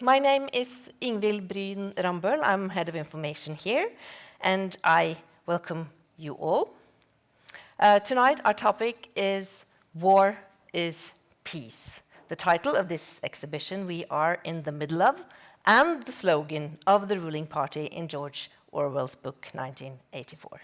My name is Ingvild Bryn Rambøll. I'm head of information here, and I welcome you all. Tonight, our topic is War is Peace, the title of this exhibition we are in the middle of, and the slogan of the ruling party in George Orwell's book, 1984.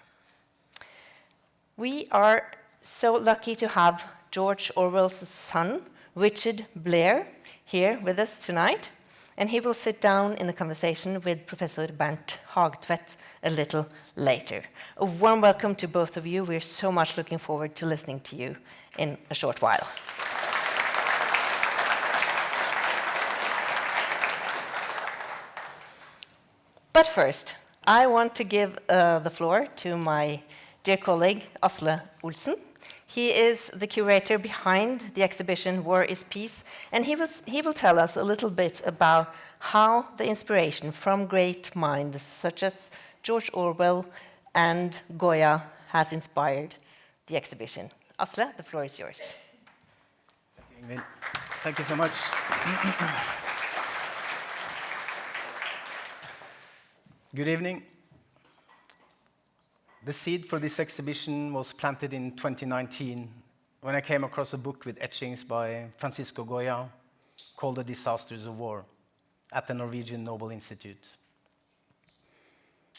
We are so lucky to have George Orwell's son, Richard Blair, here with us tonight, and he will sit down in a conversation with Professor Bernt Hagtvedt a little later. A warm welcome to both of you. We're so much looking forward to listening to you in a short while. But first, I want to give the floor to my dear colleague, Asle Olsen. He is the curator behind the exhibition War is Peace, and he will tell us a little bit about how the inspiration from great minds such as George Orwell and Goya has inspired the exhibition. Asle, the floor is yours. Thank you, Ingvild. Thank you so much. Good evening. The seed for this exhibition was planted in 2019 when I came across a book with etchings by Francisco Goya called The Disasters of War at the Norwegian Nobel Institute.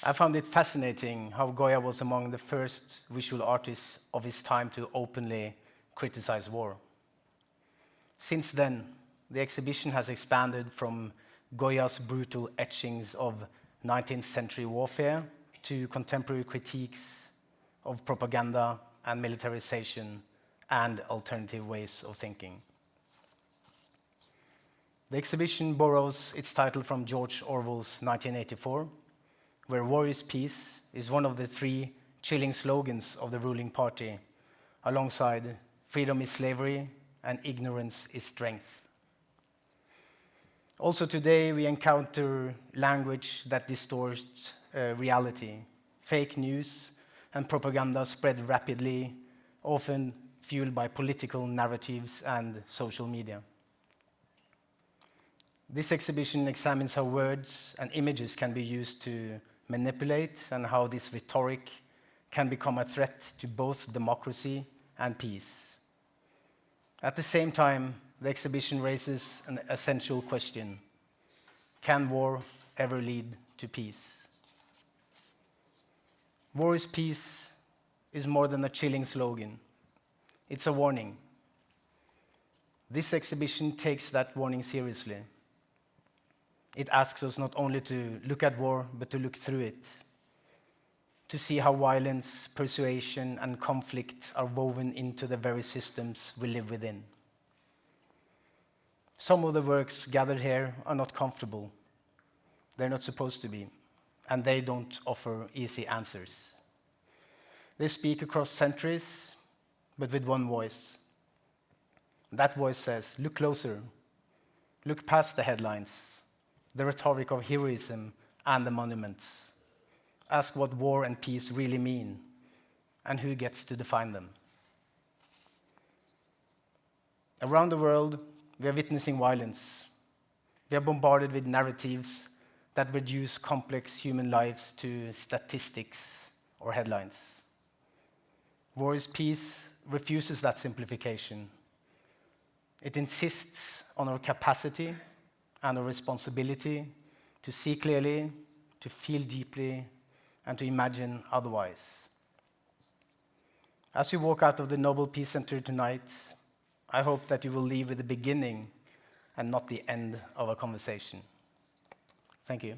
I found it fascinating how Goya was among the first visual artists of his time to openly criticize war. Since then, the exhibition has expanded from Goya's brutal etchings of 19th century warfare to contemporary critiques of propaganda and militarization and alternative ways of thinking. The exhibition borrows its title from George Orwell's 1984, where War is Peace is one of the three chilling slogans of the ruling party, alongside freedom is slavery and ignorance is strength. Also today, we encounter language that distorts reality. Fake news and propaganda spread rapidly, often fueled by political narratives and social media. This exhibition examines how words and images can be used to manipulate and how this rhetoric can become a threat to both democracy and peace. At the same time, the exhibition raises an essential question: can war ever lead to peace? War is Peace is more than a chilling slogan. It's a warning. This exhibition takes that warning seriously. It asks us not only to look at war, but to look through it, to see how violence, persuasion, and conflict are woven into the very systems we live within. Some of the works gathered here are not comfortable. They're not supposed to be, and they don't offer easy answers. They speak across centuries, but with one voice. That voice says, look closer, look past the headlines, the rhetoric of heroism and the monuments. Ask what war and peace really mean, and who gets to define them. Around the world, we are witnessing violence. We are bombarded with narratives that reduce complex human lives to statistics or headlines. War is Peace refuses that simplification. It insists on our capacity and our responsibility to see clearly, to feel deeply, and to imagine otherwise. As you walk out of the Nobel Peace Center tonight, I hope that you will leave with the beginning and not the end of a conversation. Thank you.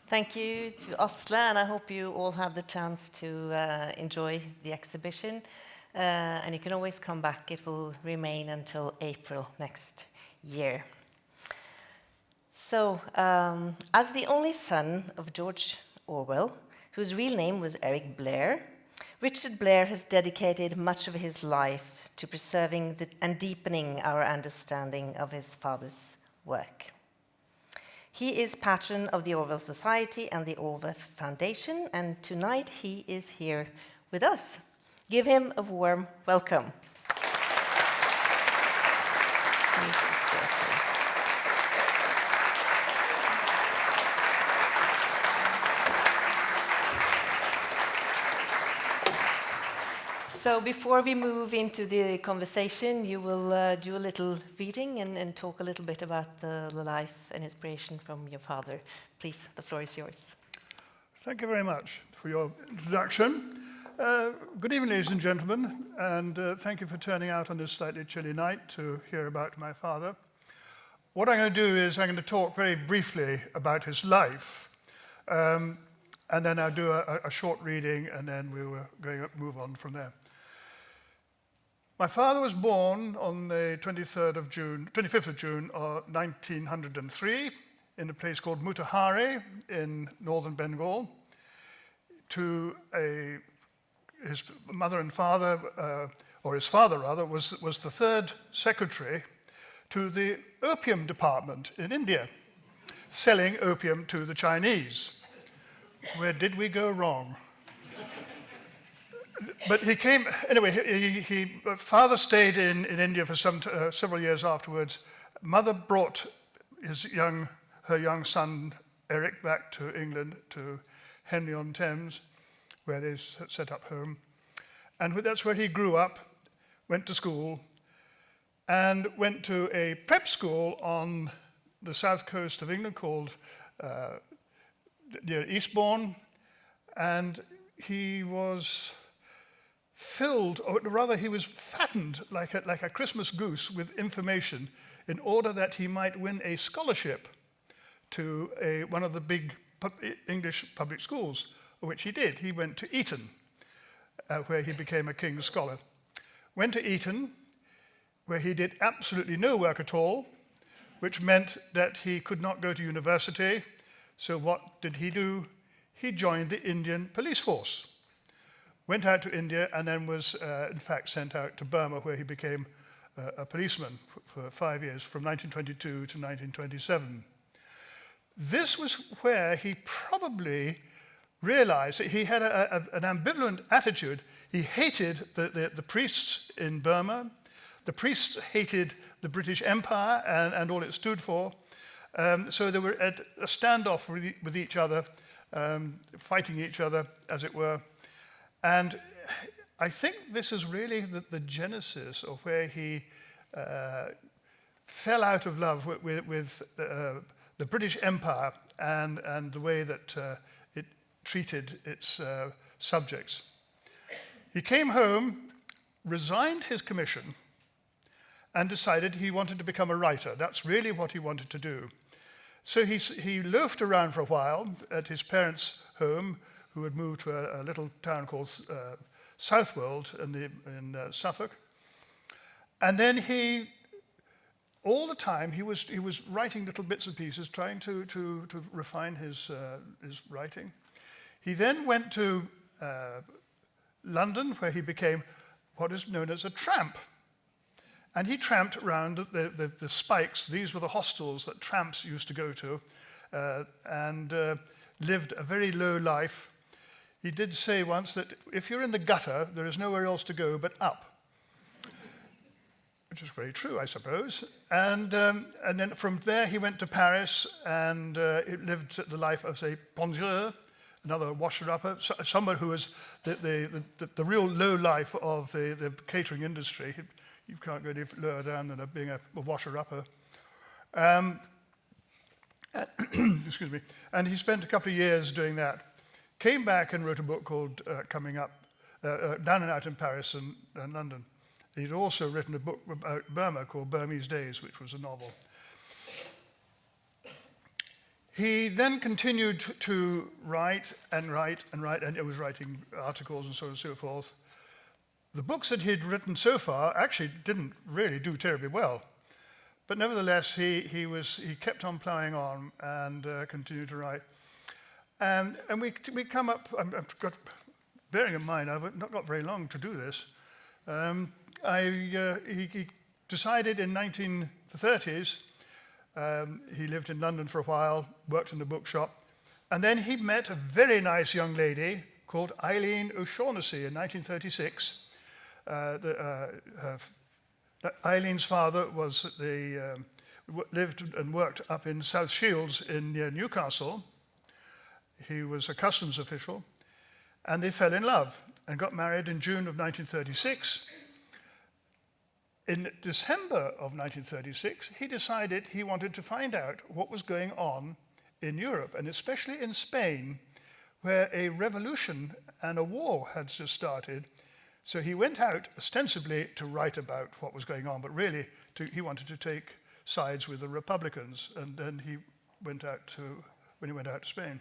Thank you to Asle, and I hope you all had the chance to enjoy the exhibition. And you can always come back. It will remain until April next year. So, as the only son of George Orwell, whose real name was Eric Blair, Richard Blair has dedicated much of his life to preserving and deepening our understanding of his father's work. He is patron of the Orwell Society and the Orwell Foundation, and tonight he is here with us. Give him a warm welcome. So before we move into the conversation, you will do a little reading and talk a little bit about the life and inspiration from your father. Please, the floor is yours. Thank you very much for your introduction. Good evening, ladies and gentlemen, and thank you for turning out on this slightly chilly night to hear about my father. What I'm going to do is I'm going to talk very briefly about his life, and then I'll do a short reading, and then we will move on from there. My father was born on the 25th of June 1903 in a place called Mutahari in northern Bengal to his mother and father, or his father rather, was the third secretary to the opium department in India, selling opium to the Chinese. Where did we go wrong? But he came, anyway, father stayed in India for several years afterwards. Mother brought her young son, Eric, back to England, to Henley-on-Thames, where they set up home. And that's where he grew up, went to school, and went to a prep school on the south coast of England called near Eastbourne. And he was filled, or rather he was fattened like a Christmas goose with information in order that he might win a scholarship to one of the big English public schools, which he did. He went to Eton, where he became a King's Scholar. Went to Eton, where he did absolutely no work at all, which meant that he could not go to university. So what did he do? He joined the Indian police force. Went out to India and then was, in fact, sent out to Burma, where he became a policeman for 5 years, from 1922 to 1927. This was where he probably realized that he had an ambivalent attitude. He hated the priests in Burma. The priests hated the British Empire and all it stood for. So they were at a standoff with each other, fighting each other, as it were. And I think this is really the genesis of where he fell out of love with the British Empire and the way that it treated its subjects. He came home, resigned his commission, and decided he wanted to become a writer. That's really what he wanted to do. So he loafed around for a while at his parents' home, who had moved to a little town called Southwold in Suffolk. And then all the time, he was writing little bits and pieces, trying to refine his writing. He then went to London, where he became what is known as a tramp. And he tramped around the spikes. These were the hostels that tramps used to go to, and lived a very low life. He did say once that if you're in the gutter, there is nowhere else to go but up, which is very true, I suppose. And then from there he went to Paris and lived the life of a plongeur, another washer-upper, someone who was the real low life of the catering industry. You can't go any lower down than being a washer-upper. Excuse me. And he spent a couple of years doing that. Came back and wrote a book called Coming Up, Down and Out in Paris and London. He'd also written a book about Burma called Burmese Days, which was a novel. He then continued to write, and it was writing articles and so on and so forth. The books that he'd written so far actually didn't really do terribly well. But nevertheless, he kept on ploughing on and continued to write. And we come up, bearing in mind, I've not got very long to do this. He decided in 1930s, he lived in London for a while, worked in a bookshop, and then he met a very nice young lady called Eileen O'Shaughnessy in 1936. Eileen's father lived and worked up in South Shields near Newcastle. He was a customs official, and they fell in love and got married in June of 1936. In December of 1936, he decided he wanted to find out what was going on in Europe, and especially in Spain, where a revolution and a war had just started. So he went out ostensibly to write about what was going on, but really he wanted to take sides with the Republicans, and then when he went out to Spain.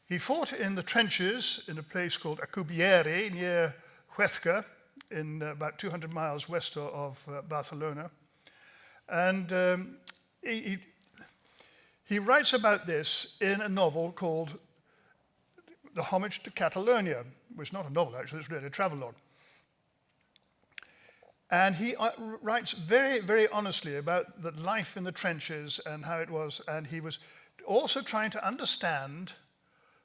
He fought in the trenches in a place called Alcubierre near Huesca, in about 200 miles west of Barcelona. And he writes about this in a novel called The Homage to Catalonia, which is not a novel actually, it's really a travelogue. And he writes very, very honestly about the life in the trenches and how it was, and he was also trying to understand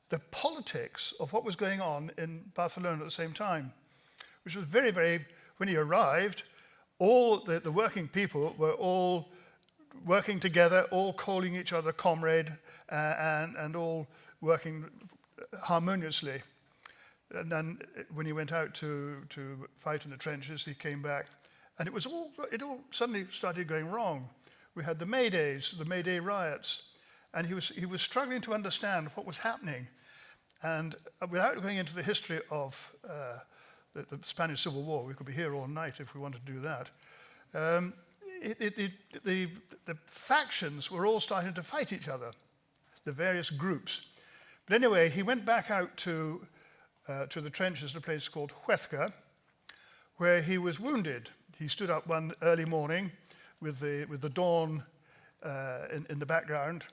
the politics of what was going on in Barcelona at the same time, which was very, very, when he arrived, all the working people were all working together, all calling each other comrade, and all working harmoniously. And then when he went out to fight in the trenches, he came back, and it all suddenly started going wrong. We had the May Days, the May Day riots, and he was struggling to understand what was happening. And without going into the history of the Spanish Civil War, we could be here all night if we wanted to do that. The factions were all starting to fight each other, the various groups. But anyway, he went back out to the trenches in a place called Huesca, where he was wounded. He stood up one early morning with the dawn in the background,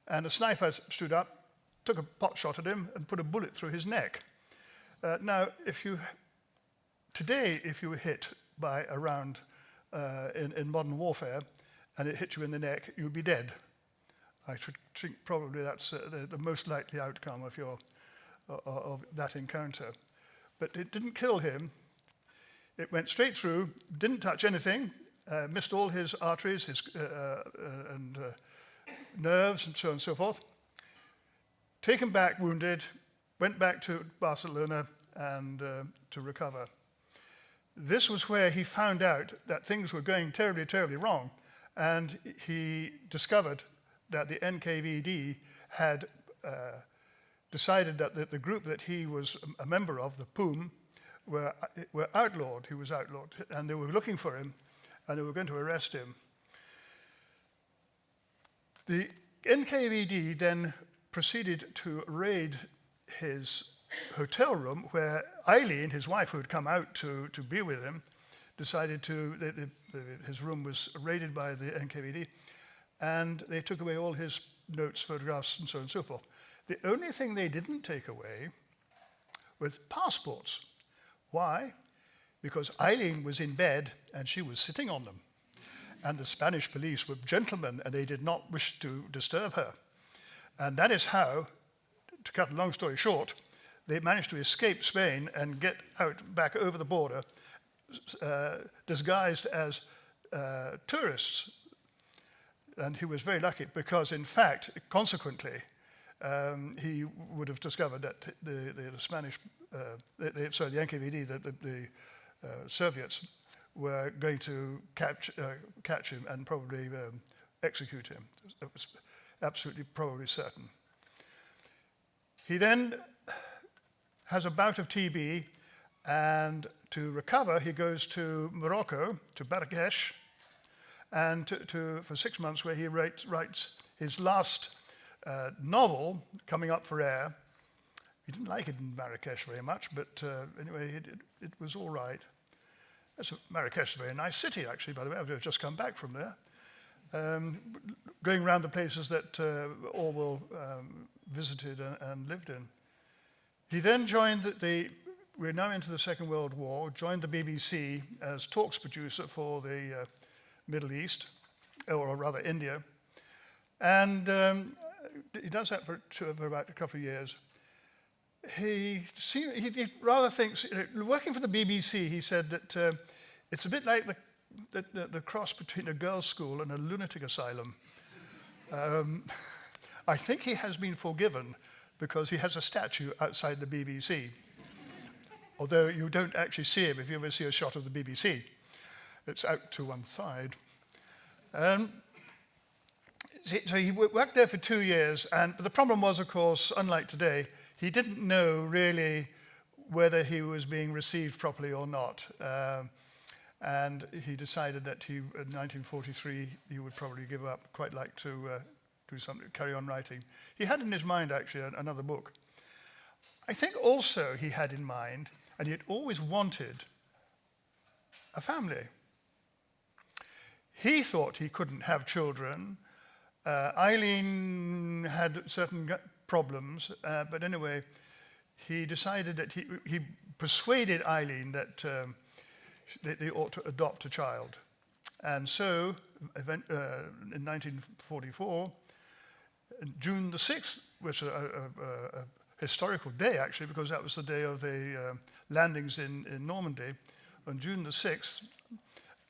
and a sniper stood up, took a pot shot at him, and put a bullet through his neck. Now, if you were hit by a round in modern warfare, and it hit you in the neck, you'd be dead. I should think probably that's the most likely outcome of that encounter. But it didn't kill him. It went straight through, didn't touch anything, missed all his arteries, and nerves, and so on and so forth. Taken back wounded, went back to Barcelona and to recover. This was where he found out that things were going terribly, terribly wrong, and he discovered that the NKVD had decided that the group that he was a member of, the POUM, were outlawed. He was outlawed, and they were looking for him, and they were going to arrest him. The NKVD then proceeded to raid his hotel room, where Eileen, his wife, who had come out to be with him, decided his room was raided by the NKVD, and they took away all his notes, photographs, and so on and so forth. The only thing they didn't take away was passports. Why? Because Eileen was in bed and she was sitting on them. And the Spanish police were gentlemen, and they did not wish to disturb her. And that is how, to cut a long story short, they managed to escape Spain and get out back over the border, disguised as tourists. And he was very lucky because, in fact, consequently, he would have discovered that the NKVD, the Soviets, were going to catch him and probably execute him. It was absolutely probably certain. He then has a bout of TB, and to recover, he goes to Morocco, to Marrakesh, and for 6 months, where he writes his last novel, Coming Up for Air. He didn't like it in Marrakesh very much, but anyway, it was all right. Marrakesh is a very nice city, actually, by the way. I've just come back from there. Going around the places that Orwell visited and lived in. He then joined we're now into the Second World War, joined the BBC as talks producer for the Middle East, or rather India. And he does that for about a couple of years. he rather thinks, working for the BBC, he said that it's a bit like the cross between a girls' school and a lunatic asylum. I think he has been forgiven because he has a statue outside the BBC. Although you don't actually see him if you ever see a shot of the BBC. It's out to one side. So he worked there for 2 years, and the problem was, of course, unlike today, he didn't know really whether he was being received properly or not. And he decided that in 1943, he would probably give up, quite like to do something, carry on writing. He had in his mind, actually, another book. I think also he had in mind, and he had always wanted, a family. He thought he couldn't have children. Eileen had certain problems, but anyway, he decided that he persuaded Eileen that they ought to adopt a child. And so, in 1944, June the 6th, which is a historical day, actually, because that was the day of the landings in Normandy. On June the 6th,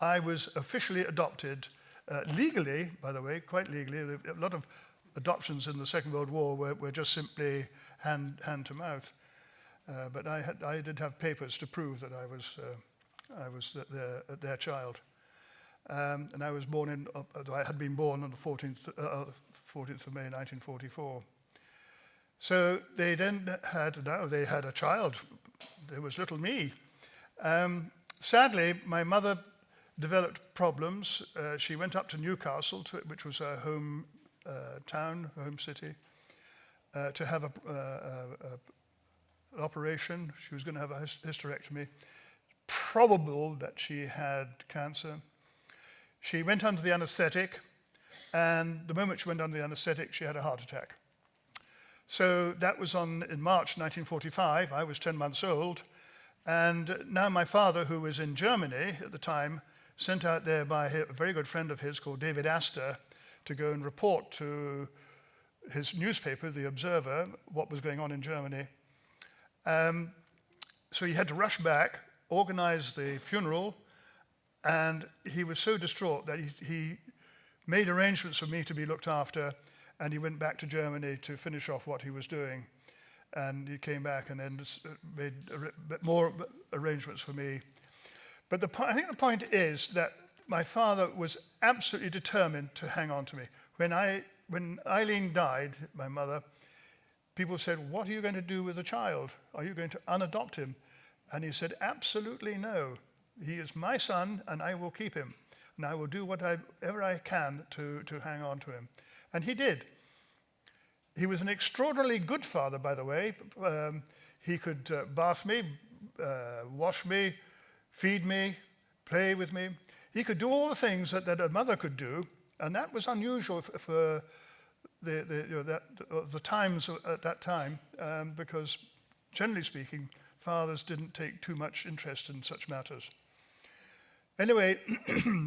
I was officially adopted, legally, by the way, quite legally. A lot of adoptions in the Second World War were just simply hand to mouth. But I did have papers to prove that I was their child. And I was born I had been born on the 14th of May, 1944. So they then had a child. There was little me. Sadly, my mother developed problems. She went up to Newcastle, which was her home town, home city, to have an operation. She was going to have a hysterectomy. Probable that she had cancer. She went under the anesthetic, and the moment she went under the anesthetic, she had a heart attack. So that was in March 1945. I was 10 months old, and now my father, who was in Germany at the time, sent out there by a very good friend of his called David Astor to go and report to his newspaper, The Observer, what was going on in Germany. So he had to rush back, organize the funeral, and he was so distraught that he made arrangements for me to be looked after, and he went back to Germany to finish off what he was doing. And he came back and then made more arrangements for me. But I think the point is that my father was absolutely determined to hang on to me. When Eileen died, my mother, people said, "What are you going to do with the child? Are you going to unadopt him?" And he said, "Absolutely no. He is my son, and I will keep him. And I will do whatever I can to hang on to him." And he did. He was an extraordinarily good father, by the way. He could bath me, wash me, feed me, play with me. He could do all the things that a mother could do, and that was unusual for the times at that time, because generally speaking, fathers didn't take too much interest in such matters. Anyway,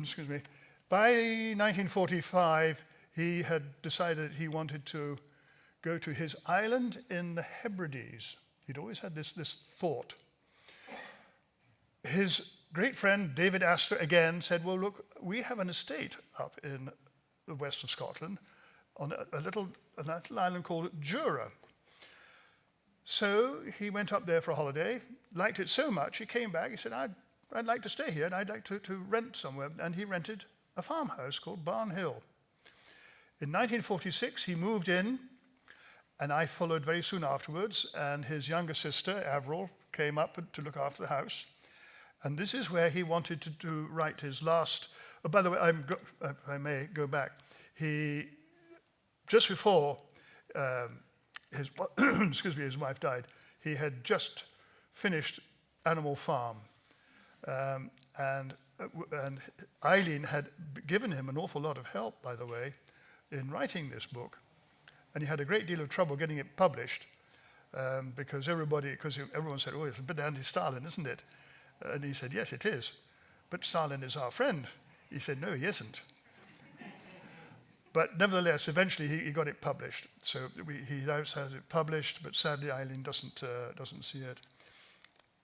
excuse me, by 1945, he had decided he wanted to go to his island in the Hebrides. He'd always had this thought. His great friend, David Astor, again said, "Well, look, we have an estate up in the west of Scotland on a little island called Jura." So he went up there for a holiday, liked it so much, he came back, he said, I'd like to stay here, and I'd like to rent somewhere. And he rented a farmhouse called Barn Hill. In 1946, he moved in, and I followed very soon afterwards, and his younger sister, Avril, came up to look after the house. And this is where he wanted to write his last... Oh, by the way, I may go back. Just before his wife died, he had just finished Animal Farm. And Eileen had given him an awful lot of help, by the way, in writing this book. And he had a great deal of trouble getting it published because everyone said, "Oh, it's a bit anti-Stalin, isn't it?" And he said, "Yes, it is. But Stalin is our friend." He said, "No, he isn't." But nevertheless, eventually he got it published. So he now has it published, but sadly Eileen doesn't see it.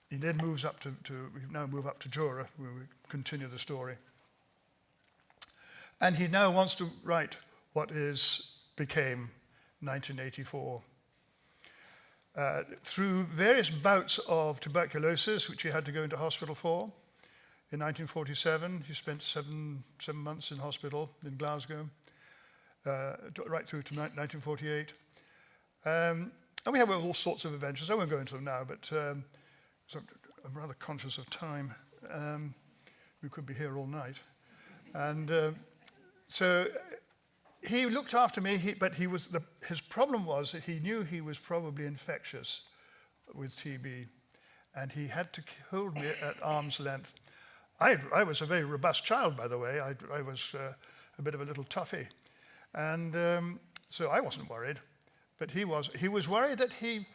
He then moves up we now move up to Jura, where we continue the story. And he now wants to write what became 1984. Through various bouts of tuberculosis, which he had to go into hospital for, in 1947, he spent seven months in hospital in Glasgow, right through to 1948. And we have all sorts of adventures. I won't go into them now, but so I'm rather conscious of time. We could be here all night. And so he looked after me, but his problem was that he knew he was probably infectious with TB, and he had to hold me at arm's length. I was a very robust child, by the way. I was a bit of a little toughie. And so I wasn't worried, but he was. He was worried that he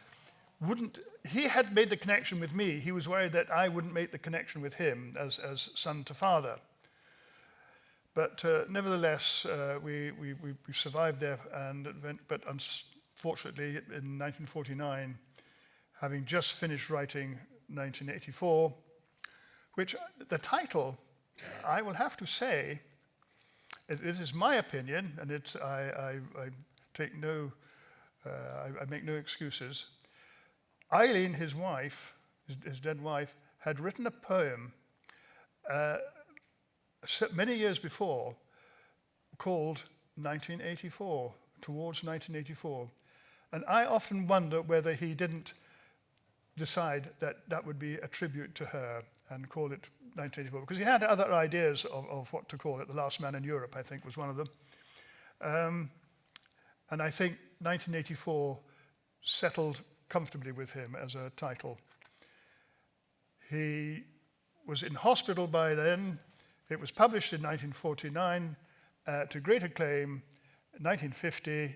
had made the connection with me. He was worried that I wouldn't make the connection with him as son to father. But nevertheless, we survived there, but unfortunately, in 1949, having just finished writing 1984, which the title, I will have to say, it is my opinion, and I make no excuses. Eileen, his wife, his dead wife, had written a poem many years before called 1984, Towards 1984. And I often wonder whether he didn't decide that would be a tribute to her and call it 1984, because he had other ideas of what to call it. The Last Man in Europe, I think, was one of them. And I think 1984 settled comfortably with him as a title. He was in hospital by then. It was published in 1949 to great acclaim. 1950,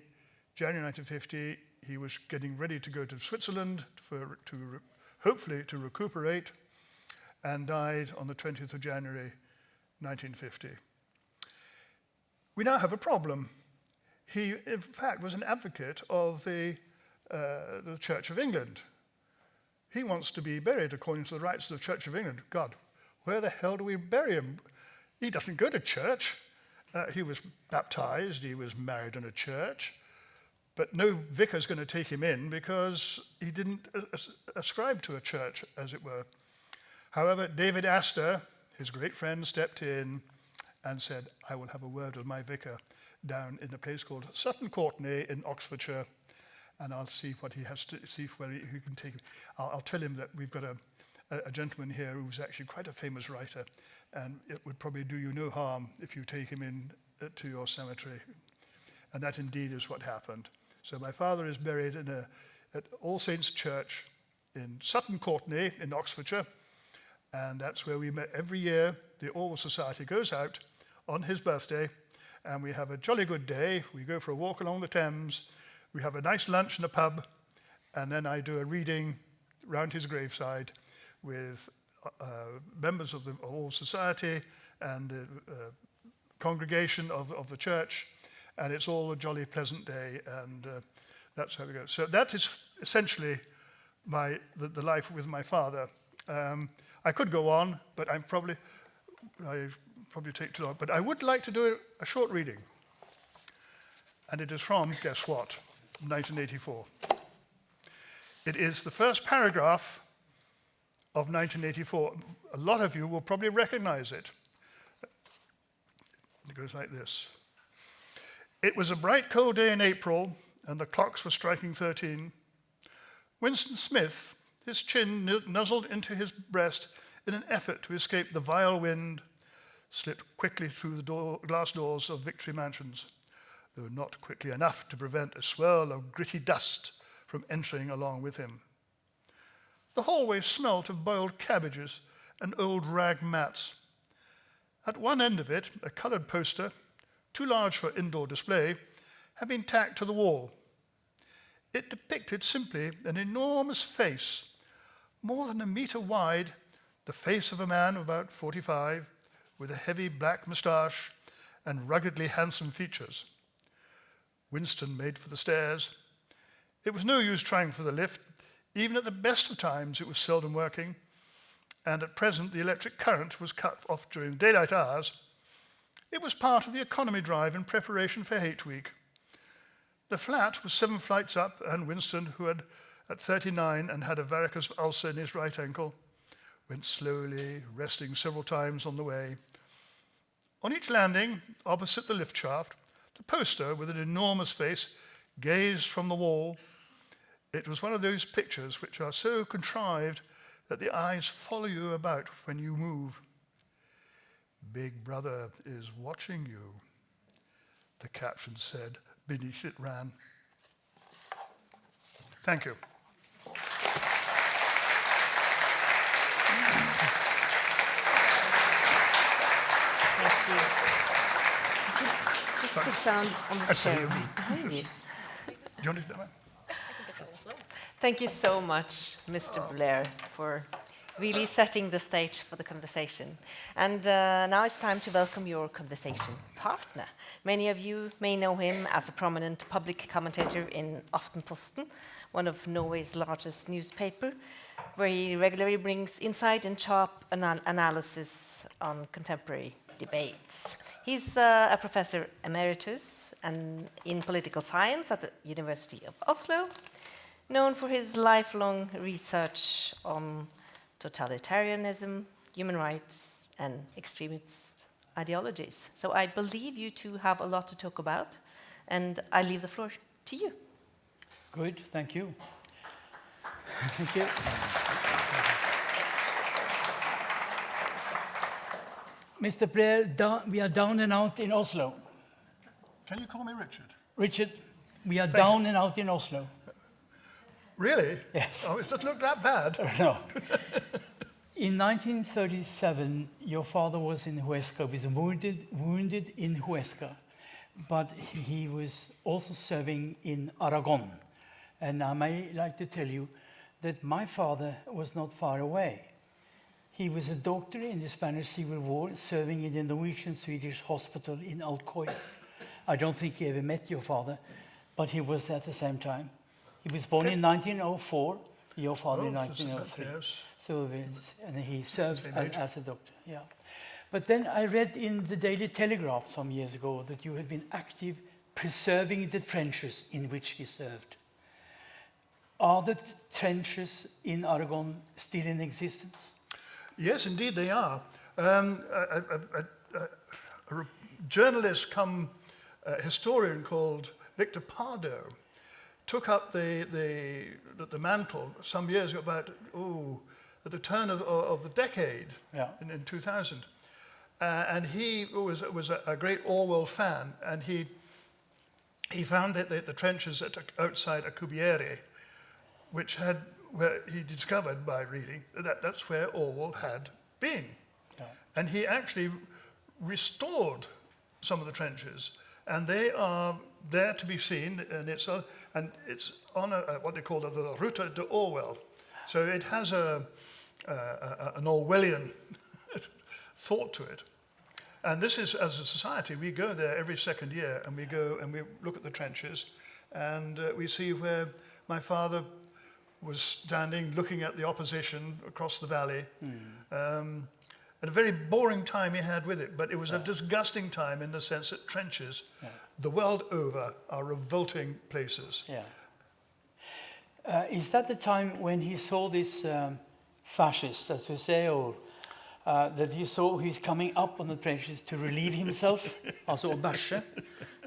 January 1950, he was getting ready to go to Switzerland hopefully to recuperate, and died on the 20th of January 1950. We now have a problem. He, in fact, was an advocate of the Church of England. He wants to be buried according to the rites of the Church of England. God, where the hell do we bury him? He doesn't go to church. He was baptized, he was married in a church, but no vicar's going to take him in because he didn't ascribe to a church, as it were. However, David Astor, his great friend, stepped in and said, I will have a word with my vicar down in a place called Sutton Courtenay in Oxfordshire, and I'll see what he has to see where he can take him. I'll tell him that we've got a gentleman here who's actually quite a famous writer, and it would probably do you no harm if you take him in to your cemetery. And that indeed is what happened. So my father is buried at All Saints Church in Sutton Courtenay in Oxfordshire, and that's where we met every year. The Orwell Society goes out on his birthday, and we have a jolly good day. We go for a walk along the Thames, we have a nice lunch in a pub, and then I do a reading round his graveside with members of the Orwell Society and the congregation of the church, and it's all a jolly pleasant day, and that's how we go. So that is essentially the life with my father. I could go on, but I probably take too long. But I would like to do a short reading, and it is from, guess what, 1984. It is the first paragraph of 1984. A lot of you will probably recognize it. It goes like this. It was a bright, cold day in April, and the clocks were striking 13. Winston Smith, his chin nuzzled into his breast in an effort to escape the vile wind, slipped quickly through the glass doors of Victory Mansions, though not quickly enough to prevent a swirl of gritty dust from entering along with him. The hallway smelt of boiled cabbages and old rag mats. At one end of it, a coloured poster, too large for indoor display, had been tacked to the wall. It depicted simply an enormous face, more than a metre wide, the face of a man of about 45, with a heavy black moustache and ruggedly handsome features. Winston made for the stairs. It was no use trying for the lift. Even at the best of times, it was seldom working, and at present the electric current was cut off during daylight hours. It was part of the economy drive in preparation for Hate Week. The flat was 7 flights up, and Winston, who had at 39 and had a varicose ulcer in his right ankle, went slowly, resting several times on the way. On each landing, opposite the lift shaft, the poster with an enormous face gazed from the wall. It was one of those pictures which are so contrived that the eyes follow you about when you move. "Big Brother is watching you," the caption said. Beneath it ran. Thank you. Thank you. Just sit down on the chair behind you. Do you want to do that? Thank you so much, Mr. Blair, for really setting the stage for the conversation. And now it's time to welcome your conversation partner. Many of you may know him as a prominent public commentator in Aftenposten, one of Norway's largest newspaper, where he regularly brings insight and sharp analysis on contemporary debates. He's a professor emeritus and in political science at the University of Oslo, known for his lifelong research on totalitarianism, human rights, and extremist ideologies. So I believe you two have a lot to talk about, and I leave the floor to you. Good, thank you. Thank you. Mr. Blair, we are down and out in Oslo. Can you call me Richard? Richard, we are down and out in Oslo. Really? Yes. Oh, it doesn't look that bad. No. In 1937, your father was in Huesca, was wounded in Huesca, but he was also serving in Aragon. And I may like to tell you that my father was not far away. He was a doctor in the Spanish Civil War, serving in the Norwegian-Swedish hospital in Alcoy. I don't think he ever met your father, but he was at the same time. He was born in 1904, your father in 1903. Yes. So, and he served as a doctor, yeah. But then I read in the Daily Telegraph some years ago that you had been active preserving the trenches in which he served. Are the trenches in Aragon still in existence? Yes, indeed they are. A journalist come historian called Victor Pardo took up the mantle some years ago, about at the turn of the decade, in 2000. And he was a great Orwell fan, and he found that the trenches outside Alcubierre, where he discovered by reading that's where Orwell had been. Yeah. And he actually restored some of the trenches, and they are there to be seen, and it's on what they call the Route de Orwell. So it has an Orwellian thought to it. And this is, as a society, we go there every second year, and we go and we look at the trenches, and we see where my father was standing looking at the opposition across the valley. And a very boring time he had with it, but it was a disgusting time in the sense that trenches, the world over, are revolting places. Yeah. Is that the time when he saw this fascist, as we say, or that he saw he's coming up on the trenches to relieve himself, also bæsje,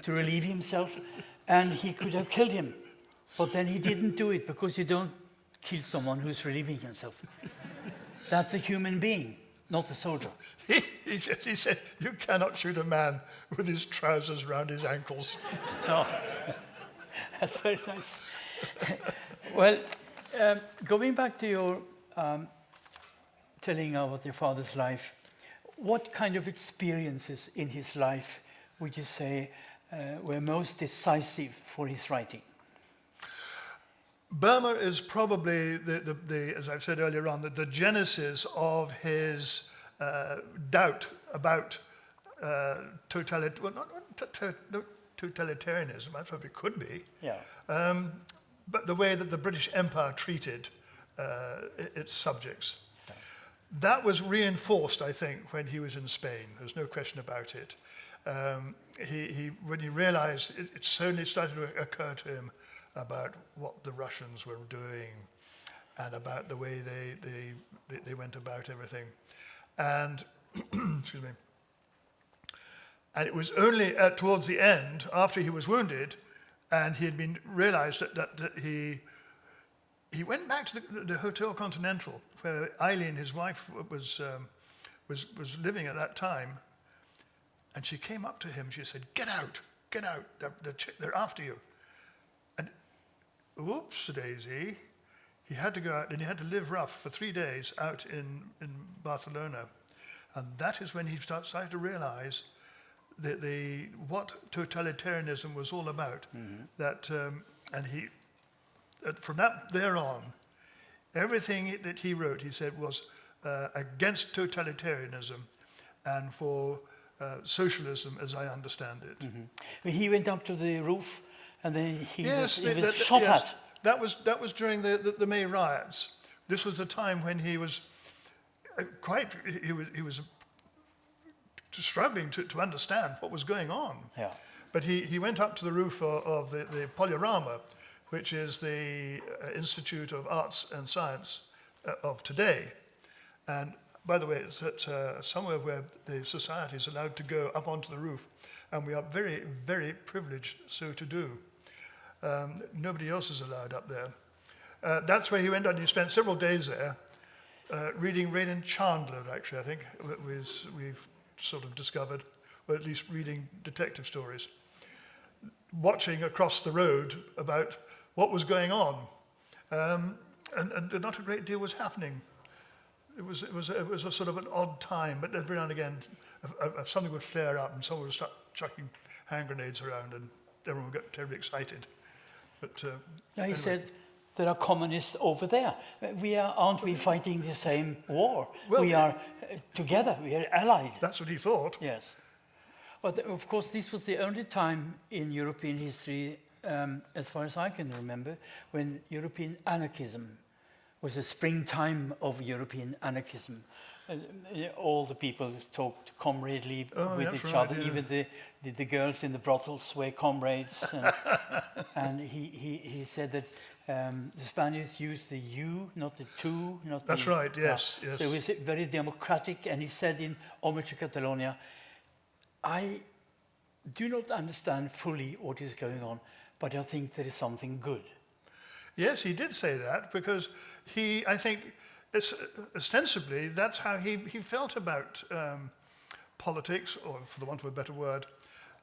to relieve himself, and he could have killed him, but then he didn't do it because you don't kill someone who's relieving himself. That's a human being, not a soldier. He said, you cannot shoot a man with his trousers round his ankles. No, that's very nice. Well, going back to your telling about your father's life, what kind of experiences in his life would you say were most decisive for his writing? Burma is probably, as I've said earlier on, the genesis of his doubt about totalitarianism. That's what it could be. Yeah. But the way that the British Empire treated its subjects. That was reinforced, I think, when he was in Spain. There's no question about it. When he realized, it suddenly started to occur to him about what the Russians were doing and about the way they went about everything. And, excuse me. And it was only towards the end, after he was wounded, and he had been realized that he went back to the Hotel Continental, where Eileen, his wife, was living at that time, and she came up to him. She said, "Get out! Get out! They're after you." And whoops, daisy, he had to go out, and he had to live rough for 3 days out in Barcelona, and that is when he started to realize what totalitarianism was all about. From there on, everything that he wrote, he said, was against totalitarianism and for socialism, as I understand it. Mm-hmm. He went up to the roof, and then he was shot yes, at. That was during the May riots. This was a time when he was he was struggling to understand what was going on. Yeah. But he went up to the roof of the Polyarama, which is the Institute of Arts and Science of today. And by the way, it's at somewhere where the society is allowed to go up onto the roof, and we are very, very privileged so to do. Nobody else is allowed up there. That's where he went, and he spent several days there reading Raymond Chandler, actually, I think, we've sort of discovered, or at least reading detective stories, watching across the road about what was going on, and not a great deal was happening. It was a sort of an odd time, but every now and again, something would flare up, and someone would start chucking hand grenades around, and everyone would get terribly excited. But He said, there are communists over there. Aren't we fighting the same war? Well, we are together. We are allied. That's what he thought. Yes. But of course, this was the only time in European history, as far as I can remember, when European anarchism was a springtime of European anarchism. All the people talked comradely with each other. Yeah. Even the girls in the brothels were comrades. And he said that the Spaniards used the you, not the tú. That's right, yes, yes. So it was very democratic. And he said in Homage to Catalonia, I do not understand fully what is going on, but I think there is something good. Yes, he did say that, because I think, ostensibly, that's how he felt about politics, or for the want of a better word,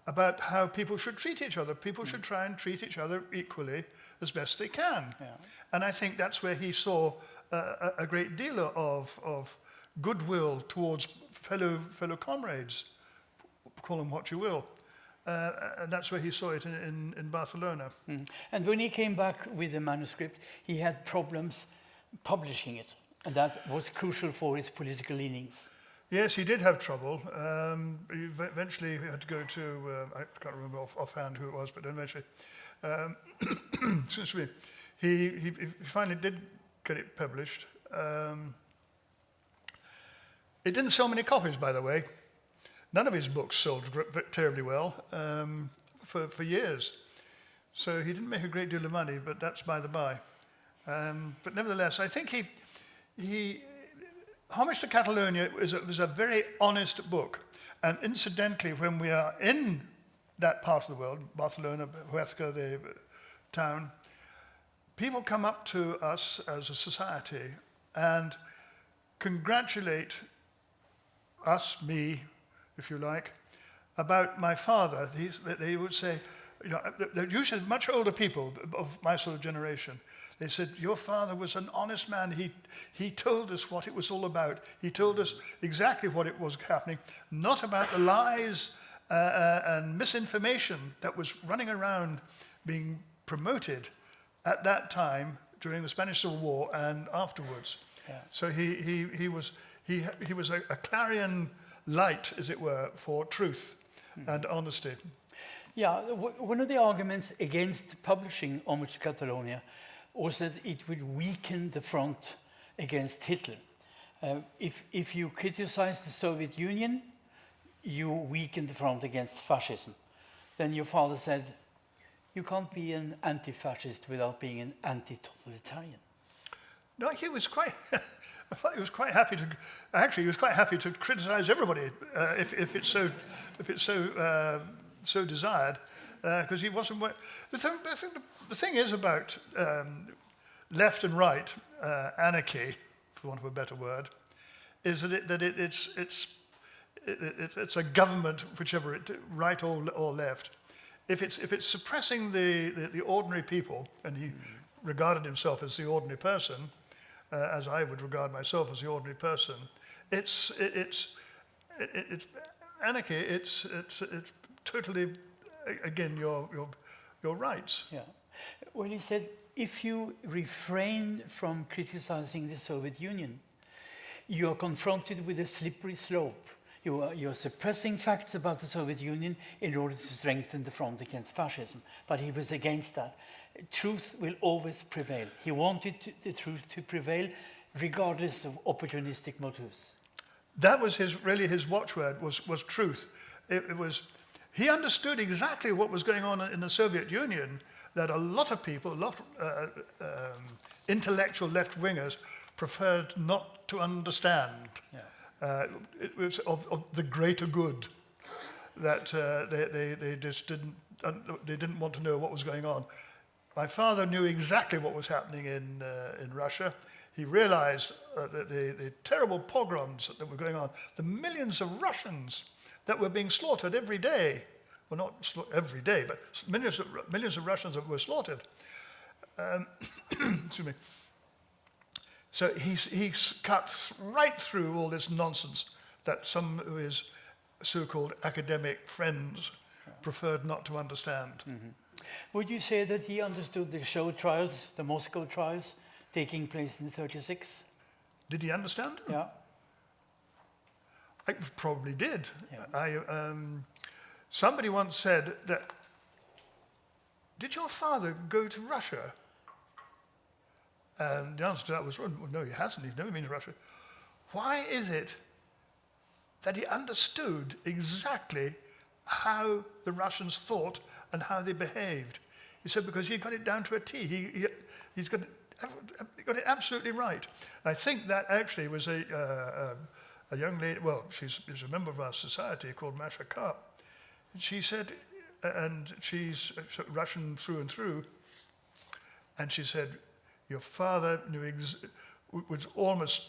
about how people should treat each other. People should try and treat each other equally as best they can. Yeah. And I think that's where he saw a great deal of goodwill towards fellow comrades, call them what you will. And that's where he saw it in Barcelona. Mm. And when he came back with the manuscript, he had problems publishing it. And that was crucial for his political leanings. Yes, he did have trouble. Eventually, he had to go to, I can't remember offhand who it was, but eventually, excuse me, he finally did get it published. It didn't sell many copies, by the way. None of his books sold terribly well for years. So he didn't make a great deal of money, but that's by the by. But nevertheless, I think he Homage to Catalonia was a very honest book. And incidentally, when we are in that part of the world, Barcelona, Huesca, the town, people come up to us as a society and congratulate us, me, if you like, about my father. They would say, they're usually much older people of my sort of generation. They said, your father was an honest man. He told us what it was all about. He told us exactly what it was happening, not about the lies and misinformation that was running around being promoted at that time during the Spanish Civil War and afterwards. Yeah. So he was a clarion light, as it were, for truth and honesty. Yeah, one of the arguments against publishing Homage to Catalonia was that it would weaken the front against Hitler. If you criticize the Soviet Union, you weaken the front against fascism. Then your father said, you can't be an anti-fascist without being an anti-totalitarian. No, he was quite. I thought he was quite happy to. Actually, he was quite happy to criticize everybody if it's so desired, because he wasn't. The thing is about left and right anarchy, for want of a better word, is that it's a government, whichever right or left. If it's suppressing the ordinary people, and he regarded himself as the ordinary person, as I would regard myself as the ordinary person, it's anarchy. It's totally again your rights. Yeah. Well, he said, if you refrain from criticizing the Soviet Union, you are confronted with a slippery slope. You're suppressing facts about the Soviet Union in order to strengthen the front against fascism. But he was against that. Truth will always prevail. He wanted the truth to prevail regardless of opportunistic motives. That was really his watchword, was truth. He understood exactly what was going on in the Soviet Union, that a lot of people, intellectual left-wingers, preferred not to understand. Yeah. It was of the greater good, that they just didn't want to know what was going on. My father knew exactly what was happening in Russia. He realized the terrible pogroms that were going on, the millions of Russians that were being slaughtered every day. Well, not every day, but millions of Russians that were slaughtered. Excuse me. So he cut right through all this nonsense that some of his so-called academic friends preferred not to understand. Mm-hmm. Would you say that he understood the show trials, the Moscow trials, taking place in 1936? Did he understand? Yeah. I probably did. Yeah. Somebody once said that, did your father go to Russia? And the answer to that was, well, no, he hasn't. He's never been to Russia. Why is it that he understood exactly how the Russians thought and how they behaved? He said, because he got it down to a T. He's got it absolutely right. I think that actually was a young lady, well, she's a member of our society called Masha Karp. She said, and she's Russian through and through, and she said, your father was almost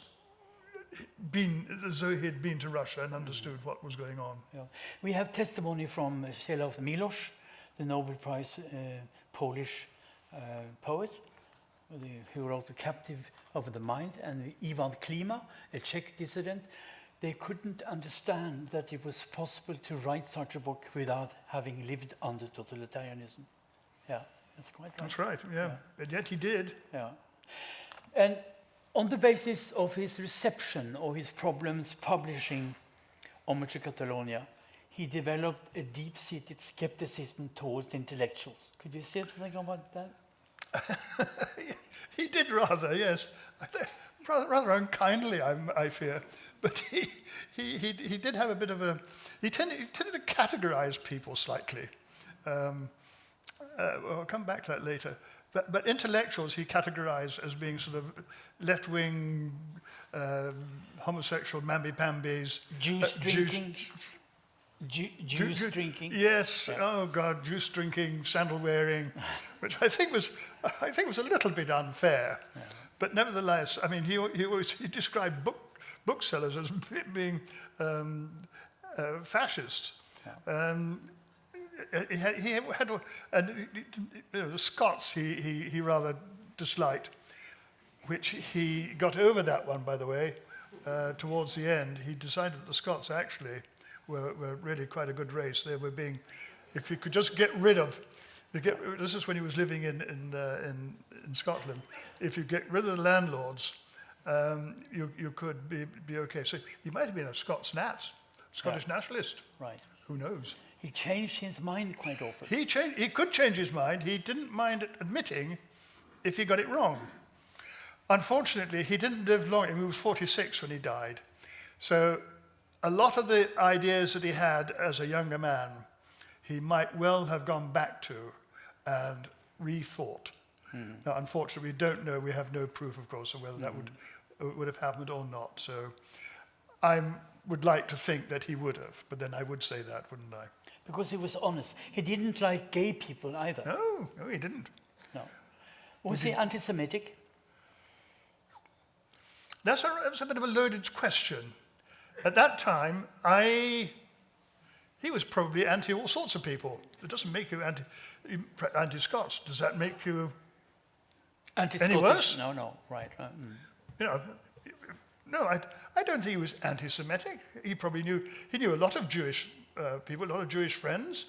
been as though he had been to Russia and understood what was going on. Yeah. We have testimony from Czeslaw Milosz, the Nobel Prize Polish poet, who wrote The Captive of the Mind, and Ivan Klima, a Czech dissident. They couldn't understand that it was possible to write such a book without having lived under totalitarianism. Yeah, that's quite right. That's right, yeah. And yet he did. Yeah. And on the basis of his reception or his problems publishing Homage to Catalonia, he developed a deep-seated skepticism towards intellectuals. Could you say something about that? He did rather, yes. Rather unkindly, I fear. But he did have a bit of a... He tended to categorize people slightly. I'll come back to that later. But intellectuals he categorized as being sort of left-wing, homosexual mamby-pambys. Juice drinking. Juice drinking. Yes. Yeah. Oh God, juice drinking, sandal wearing, which I think was a little bit unfair. Yeah. But nevertheless, I mean, he described booksellers as being fascists. Yeah. He had the Scots he rather disliked, which he got over that one, by the way. Towards the end, he decided that the Scots actually were really quite a good race. They were being, if you could just get rid of, this is when he was living in Scotland. If you get rid of the landlords, you could be okay. So he might have been a Scottish nationalist. Right. Who knows? He changed his mind quite often. He could change his mind. He didn't mind admitting if he got it wrong. Unfortunately, he didn't live long. He was 46 when he died. So a lot of the ideas that he had as a younger man, he might well have gone back to and rethought. Now, unfortunately, we don't know. We have no proof, of course, of whether that would have happened or not. So I would like to think that he would have, but then I would say that, wouldn't I? Because he was honest. He didn't like gay people either. No, he didn't. No. Was he anti-Semitic? That's a bit of a loaded question. At that time, he was probably anti all sorts of people. It doesn't make you anti-Scots. Does that make you Anti-Scottish? any worse? No, right. You know, no, I don't think he was anti-Semitic. He probably knew a lot of Jewish people, a lot of Jewish friends,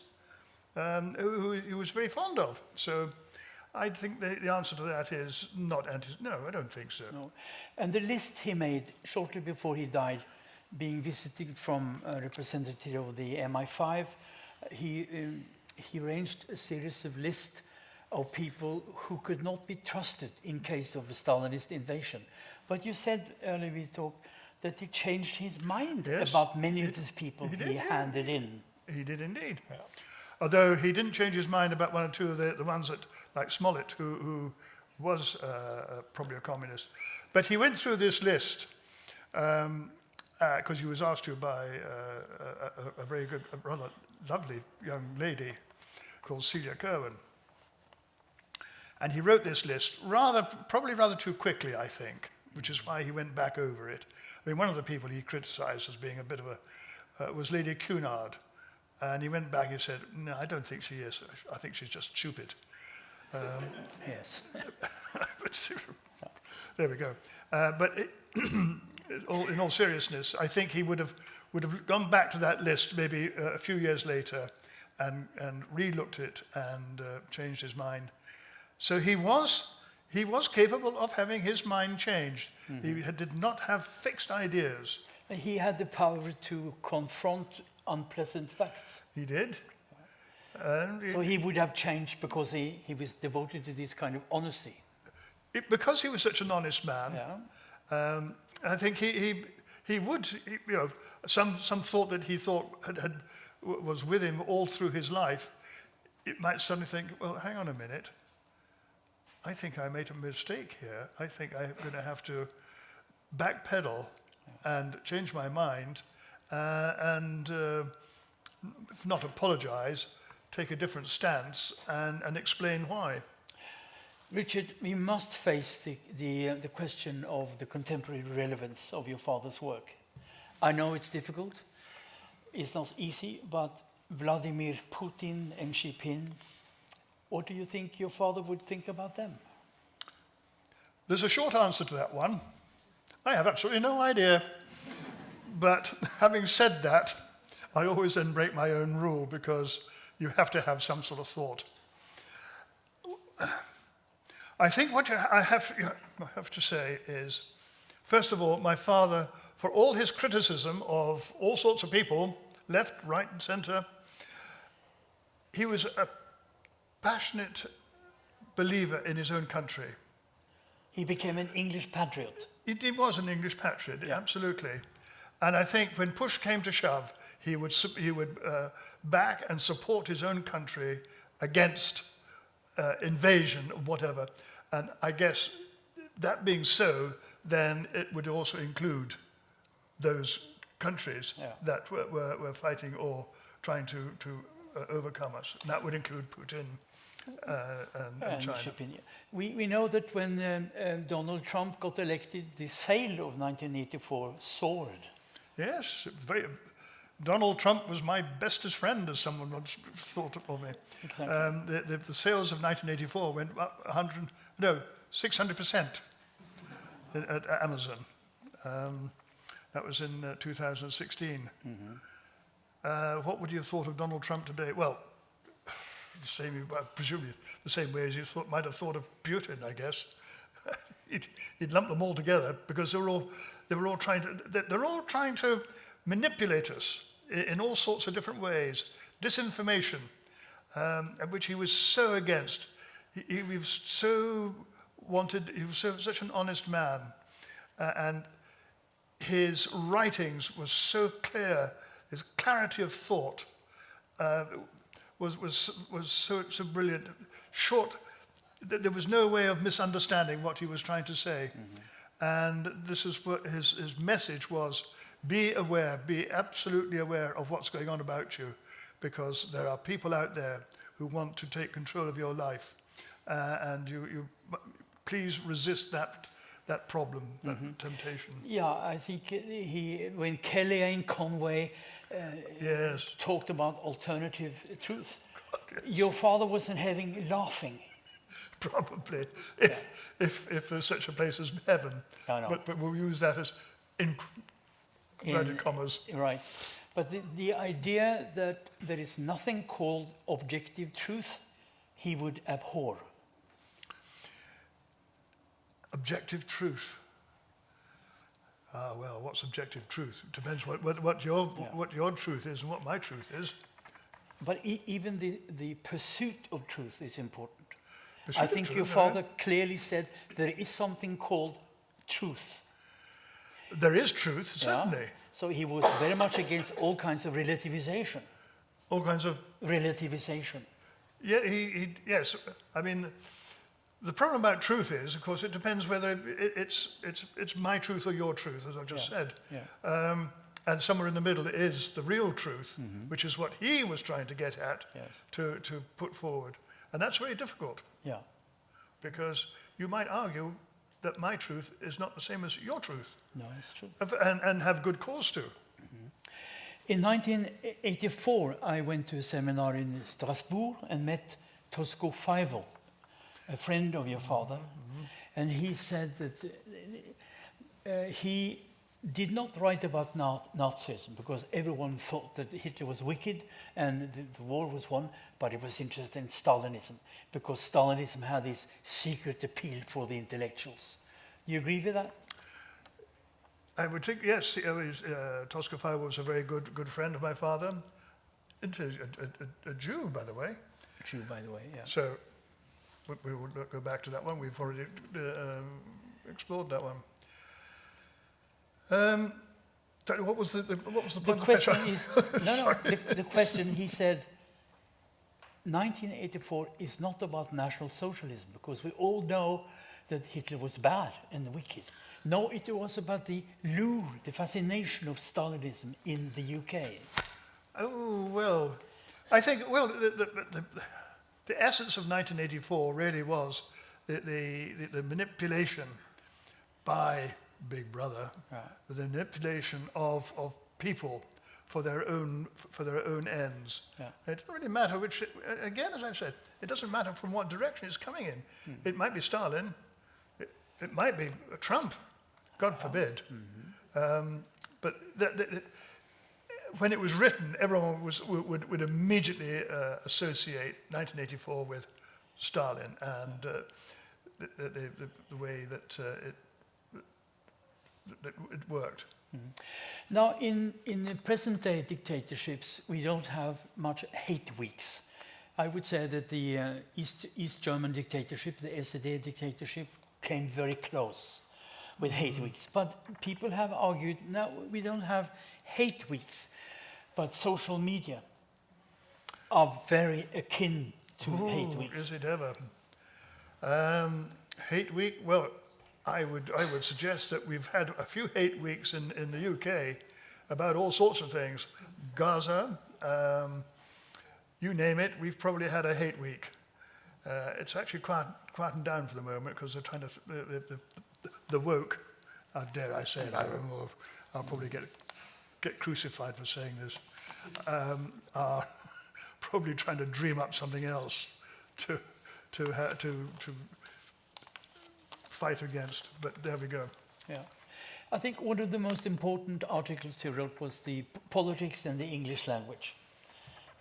who he was very fond of. So I think the answer to that is not no, I don't think so. No. And the list he made shortly before he died, being visited from a representative of the MI5, he arranged a series of lists of people who could not be trusted in case of a Stalinist invasion. But you said earlier we talked that he changed his mind about many of these people he handed in. He did indeed. Yeah. Although he didn't change his mind about one or two of the ones that, like Smollett, who was probably a communist. But he went through this list because he was asked to by a very good, a rather lovely young lady called Celia Kerwin. And he wrote this list probably rather too quickly, I think, which is why he went back over it. I mean, one of the people he criticized as being a bit of a, was Lady Cunard. And he went back and said, no, I don't think she is. I think she's just stupid. Yes. There we go. But in all seriousness, I think he would have gone back to that list maybe a few years later and re-looked it and changed his mind. So he was capable of having his mind changed. He did not have fixed ideas. He had the power to confront unpleasant facts. He did. So he would have changed because he was devoted to this kind of honesty. Because he was such an honest man, I think he would, you know, some thought that he thought was with him all through his life, it might suddenly think, well, hang on a minute, I think I made a mistake here. I think I'm going to have to backpedal and change my mind and if not apologize, take a different stance and explain why. Richard, we must face the question of the contemporary relevance of your father's work. I know it's difficult, it's not easy, but Vladimir Putin and Xi Jinping, what do you think your father would think about them? There's a short answer to that one. I have absolutely no idea. But having said that, I always then break my own rule because you have to have some sort of thought. I think what I have to say is, first of all, my father, for all his criticism of all sorts of people, left, right, and center, he was a passionate believer in his own country. He became an English patriot. He was an English patriot, absolutely. And I think when push came to shove, he would back and support his own country against invasion or whatever. And I guess that being so, then it would also include those countries that were fighting or trying to overcome us. And that would include Putin and China. We know that when Donald Trump got elected, the sale of 1984 soared. Yes, Donald Trump was my bestest friend, as someone once thought of me. Exactly. The sales of 1984 went up 600% at Amazon. That was in 2016. What would you have thought of Donald Trump today? Well, presumably the same way as you might have thought of Putin, I guess. He'd lump them all together because they're all trying to manipulate us in all sorts of different ways. Disinformation, which he was so against. He was so wanted, he was such an honest man. And his writings were so clear, his clarity of thought was so brilliant. Short, there was no way of misunderstanding what he was trying to say. And this is what his message was: be aware, be absolutely aware of what's going on about you, because there are people out there who want to take control of your life. And you please resist that problem, that temptation. Yeah, I think when Kellyanne Conway Yes. talked about alternative truths, Yes. your father wasn't having laughing. Probably, if there's such a place as heaven. I know. But we'll use that as inverted commas. Right. But the idea that there is nothing called objective truth, he would abhor. Objective truth. Well, what's objective truth? It depends what your truth is and what my truth is. But even the pursuit of truth is important. Pursuit I of think truth, your yeah. father clearly said there is something called truth. There is truth, Yeah? certainly. So he was very much against all kinds of relativization. All kinds of. Relativization. Yeah, yes. I mean, the problem about truth is, of course, it depends whether it's my truth or your truth, as I've just said. Yeah. And somewhere in the middle is the real truth, which is what he was trying to get at, Yes. to put forward. And that's very difficult, Yeah. because you might argue that my truth is not the same as your truth, No, it's true. and have good cause to. In 1984, I went to a seminar in Strasbourg and met Tosco Feivel, a friend of your father. And he said that he did not write about Nazism because everyone thought that Hitler was wicked and the war was won, but he was interested in Stalinism because Stalinism had this secret appeal for the intellectuals. You agree with that? I would think, yes, Tosco Feivel was a very good friend of my father, a Jew, by the way. True, by the way, yeah. So we will not go back to that one. We've already explored that one. What was the point The of the question question? is, the question, he said, 1984 is not about National Socialism, because we all know that Hitler was bad and wicked. No, it was about the lure, the fascination of Stalinism in the UK. Oh, well, I think, well, the essence of 1984 really was the manipulation by Big Brother, the manipulation of people for their own ends. Yeah. It doesn't really matter which, again, as I've said, it doesn't matter from what direction it's coming in. It might be Stalin, it might be Trump, God forbid. But when it was written, everyone would immediately associate 1984 with Stalin and the way that it worked. Now, in the present-day dictatorships, we don't have much hate weeks. I would say that the East German dictatorship, the SED dictatorship, came very close with hate weeks. But people have argued, no, we don't have hate weeks, but social media are very akin to hate weeks. Is it ever? Hate week, well, I would suggest that we've had a few hate weeks in the UK about all sorts of things. Gaza, you name it, we've probably had a hate week. It's actually quietened down for the moment because they're trying to, the woke, how dare I say it, I'll probably get crucified for saying this, are probably trying to dream up something else to fight against, but there we go. Yeah. I think one of the most important articles he wrote was the politics and the English language.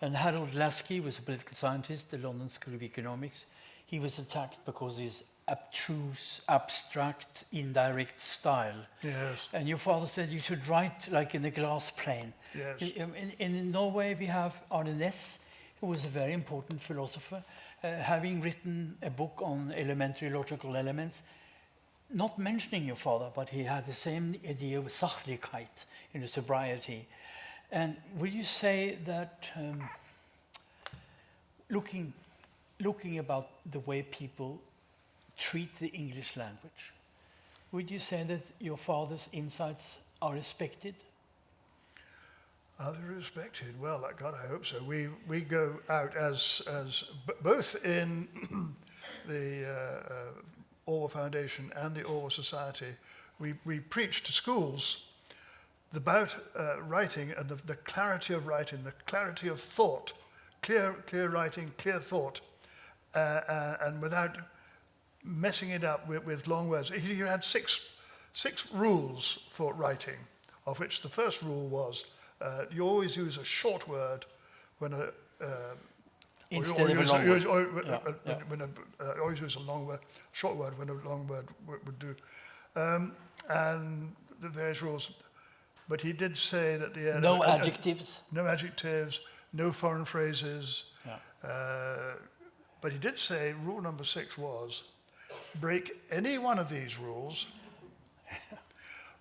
And Harold Lasky was a political scientist at the London School of Economics. He was attacked because his abstruse, abstract, indirect style. Yes. And your father said you should write like in a glass plane. Yes. In Norway, we have Arne Næss, who was a very important philosopher, having written a book on elementary logical elements, not mentioning your father, but he had the same idea of sachlichkeit, sobriety. And would you say that looking about the way people treat the English language, would you say that your father's insights are respected? Are they respected? Well, God, I hope so. We go out as both in the Orwell Foundation and the Orwell Society, we preach to schools about writing and the clarity of writing, the clarity of thought, clear writing, clear thought, and without messing it up with long words. He had six rules for writing, of which the first rule was you always use a short word when Instead of a long word. Always use a short word when a long word would do. And the various rules. But he did say that the end... No adjectives. No adjectives, no foreign phrases. Yeah. But he did say rule number 6 was break any one of these rules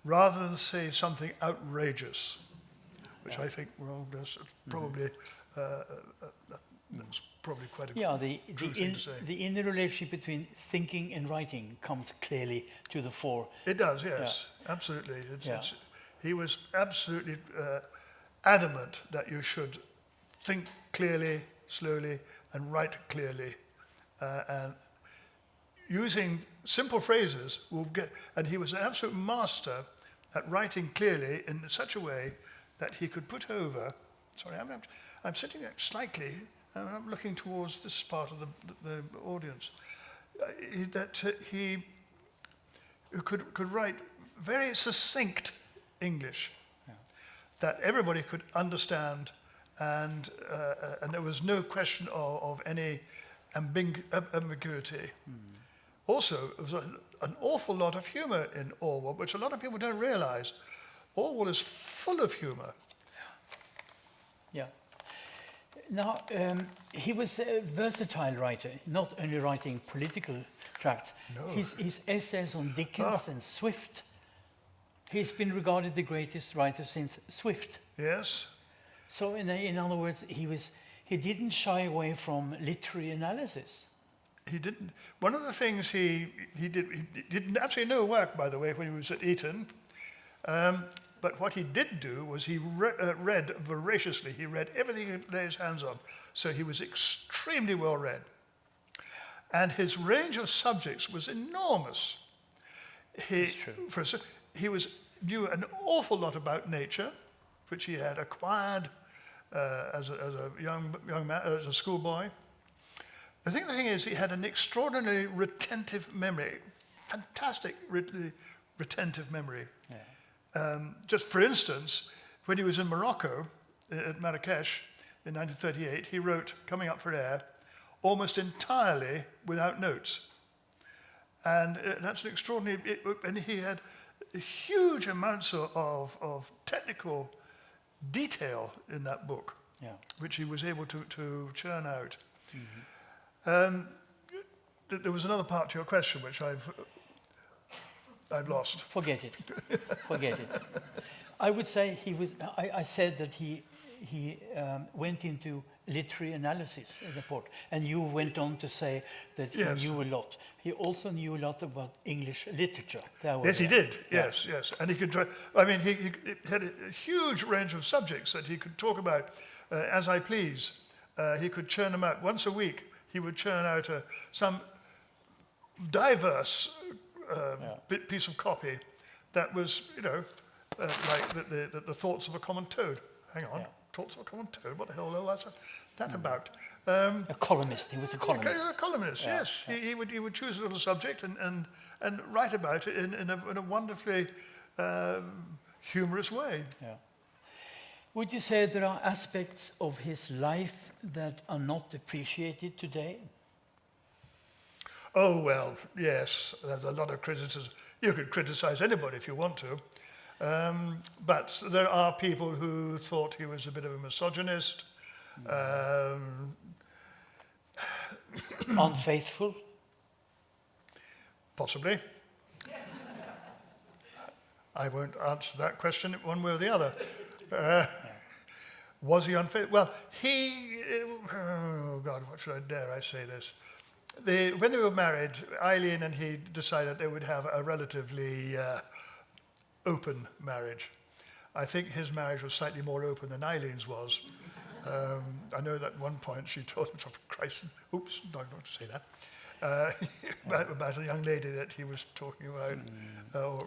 rather than say something outrageous, which I think, well, that's probably that's probably quite a true thing to say. The inner relationship between thinking and writing comes clearly to the fore. It does, yes, absolutely. He was absolutely adamant that you should think clearly, slowly, and write clearly, and using simple phrases will get. And he was an absolute master at writing clearly in such a way that he could put over. Sorry, I'm sitting there slightly, and I'm looking towards this part of the audience. He could write very succinct English that everybody could understand, and there was no question of any ambiguity. Also, there was an awful lot of humor in Orwell, which a lot of people don't realize. Orwell is full of humor. Yeah. Now, he was a versatile writer, not only writing political tracts. No. His essays on Dickens and Swift, he's been regarded the greatest writer since Swift. Yes. So in other words, he didn't shy away from literary analysis. He didn't. One of the things he did absolutely no work, by the way, when he was at Eton. But what he did do was he read voraciously. He read everything he laid his hands on. So he was extremely well read. And his range of subjects was enormous. That's true. He knew an awful lot about nature, which he had acquired as a young man, as a schoolboy. The thing is, he had an extraordinarily retentive memory, fantastic retentive memory. Yeah. Just for instance, when he was in Morocco, at Marrakesh, in 1938, he wrote Coming Up for Air almost entirely without notes. And that's an extraordinary, and he had huge amounts of technical detail in that book, which he was able to churn out. Mm-hmm. There was another part to your question which I've lost. Forget it. Forget it. I would say I said that he went into literary analysis in the book, and you went on to say that he knew a lot. He also knew a lot about English literature. Yes, he did. Yes, yes, and he could. He had a huge range of subjects that he could talk about as I please. He could churn them out once a week. He would churn out some diverse piece of copy that was, like the thoughts of a common toad. Hang on, thoughts of a common toad. What the hell was that about? A columnist. He was a columnist. A columnist. Yeah. Yes. Yeah. He would choose a little subject and write about it in a wonderfully humorous way. Yeah. Would you say there are aspects of his life that are not appreciated today? Oh, well, yes, there's a lot of criticism. You could criticize anybody if you want to. But there are people who thought he was a bit of a misogynist. Unfaithful? Possibly. I won't answer that question one way or the other. Was he unfaithful? Well, oh God, what should I dare I say this? When they were married, Eileen and he decided they would have a relatively open marriage. I think his marriage was slightly more open than Eileen's was. I know that at one point she told him, for Christ, oops, not going to say that, about a young lady that he was talking about or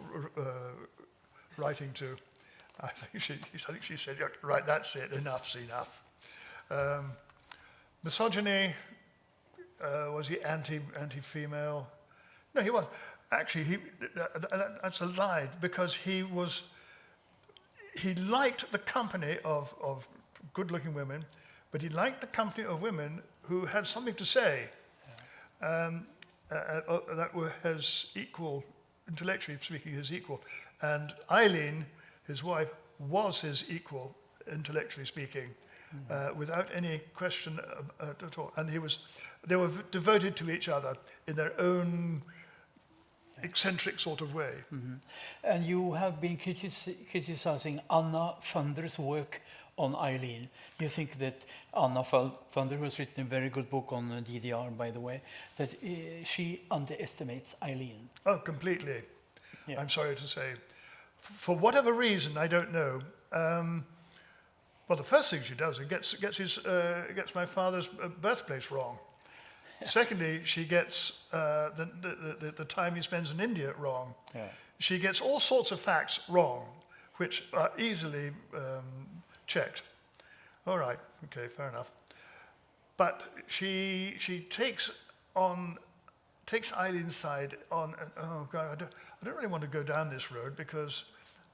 writing to. I think she said, right, that's it, enough's enough. Misogyny, was he anti-female? No, he was. Actually, that's a lie, because he liked the company of good-looking women, but he liked the company of women who had something to say that were his equal, intellectually speaking, his equal. And Eileen, his wife, was his equal, intellectually speaking, without any question at all. And they were devoted to each other in their own eccentric sort of way. And you have been criticizing Anna Funder's work on Eileen. You think that Anna Funder, who has written a very good book on DDR, by the way, that she underestimates Eileen? Oh, completely. Yeah. I'm sorry to say. For whatever reason, I don't know. Well, the first thing she does, it gets my father's birthplace wrong. Secondly, she gets the time he spends in India wrong. Yeah. She gets all sorts of facts wrong, which are easily checked. All right, okay, fair enough. But she takes Eileen's side on. Oh God, I don't really want to go down this road because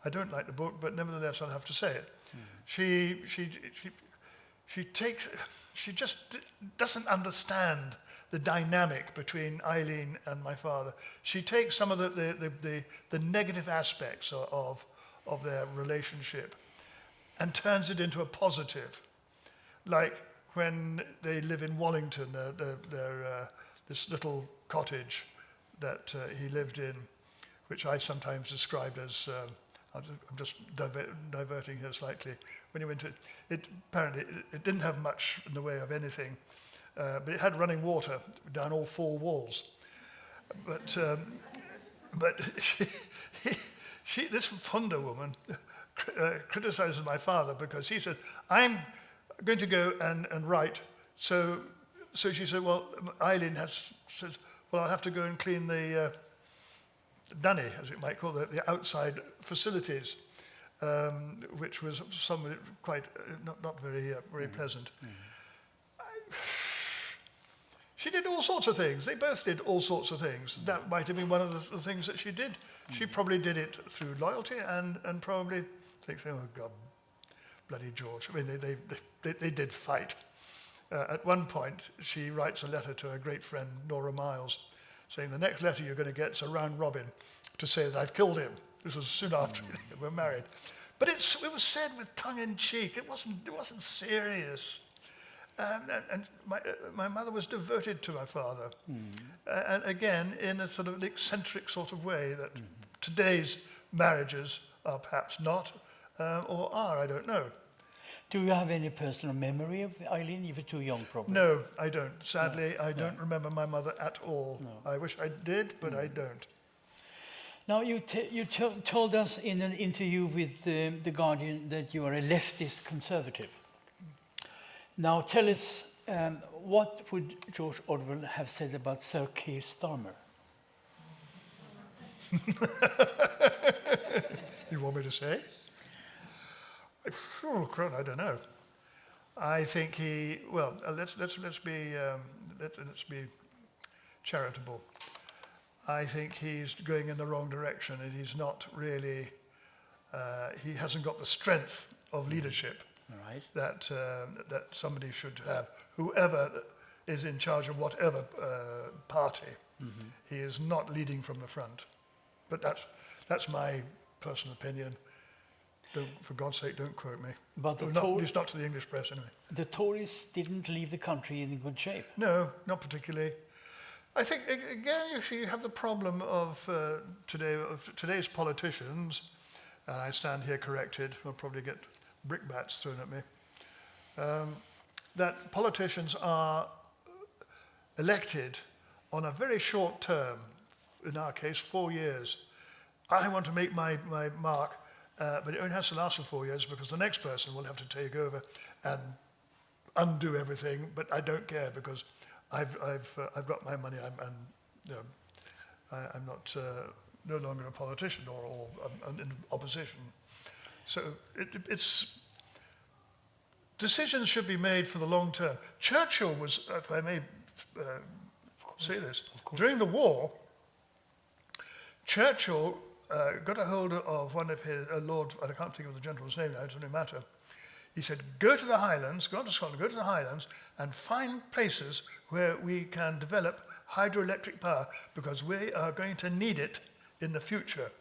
I don't like the book, but nevertheless I'll have to say it. She just doesn't understand the dynamic between Eileen and my father. She takes some of the negative aspects of their relationship and turns it into a positive. Like when they live in Wallington, this little cottage that he lived in, which I sometimes described as, I'm just diverting here slightly. When he went to it, apparently it didn't have much in the way of anything, but it had running water down all four walls. But this Funder woman criticizes my father because he said, I'm going to go and write. So she said, well, Eileen says, well, I'll have to go and clean the dunny, as it might call it, the outside facilities, which was somewhat quite not very pleasant. She did all sorts of things. They both did all sorts of things. That might have been one of the things that she did. She probably did it through loyalty and probably thinks, oh God, bloody George. I mean, they did fight. At one point, she writes a letter to her great friend Nora Miles, saying the next letter you're going to get is a round robin to say that I've killed him. This was soon after we were married. But it was said with tongue in cheek. It wasn't serious. And my mother was devoted to my father. And again, in a sort of eccentric sort of way that today's marriages are perhaps not, or are, I don't know. Do you have any personal memory of Eileen? You were too young, probably. No, I don't. Sadly, I don't remember my mother at all. No. I wish I did, but I don't. Now, you told us in an interview with The Guardian that you are a leftist conservative. Now, tell us, what would George Orwell have said about Sir Keir Starmer? You want me to say? Oh, I don't know. I think let's be charitable. I think he's going in the wrong direction, and he's not really. He hasn't got the strength of leadership right. that somebody should have. Whoever is in charge of whatever party. He is not leading from the front. But that's my personal opinion. For God's sake, don't quote me. But At least not to the English press, anyway. the Tories didn't leave the country in good shape. No, not particularly. I think, again, you have the problem of today's politicians, and I stand here corrected, I'll probably get brickbats thrown at me, that politicians are elected on a very short term, in our case, 4 years. I want to make my mark, but it only has to last for 4 years because the next person will have to take over and undo everything, but I don't care because I've got my money. I'm not no longer a politician or I'm in opposition. So it's decisions should be made for the long term. Churchill was, if I may say this, during the war, Churchill got a hold of one of his Lord, I can't think of the gentleman's name now, it doesn't matter. He said, go to the Highlands, go on to Scotland, go to the Highlands and find places where we can develop hydroelectric power because we are going to need it in the future.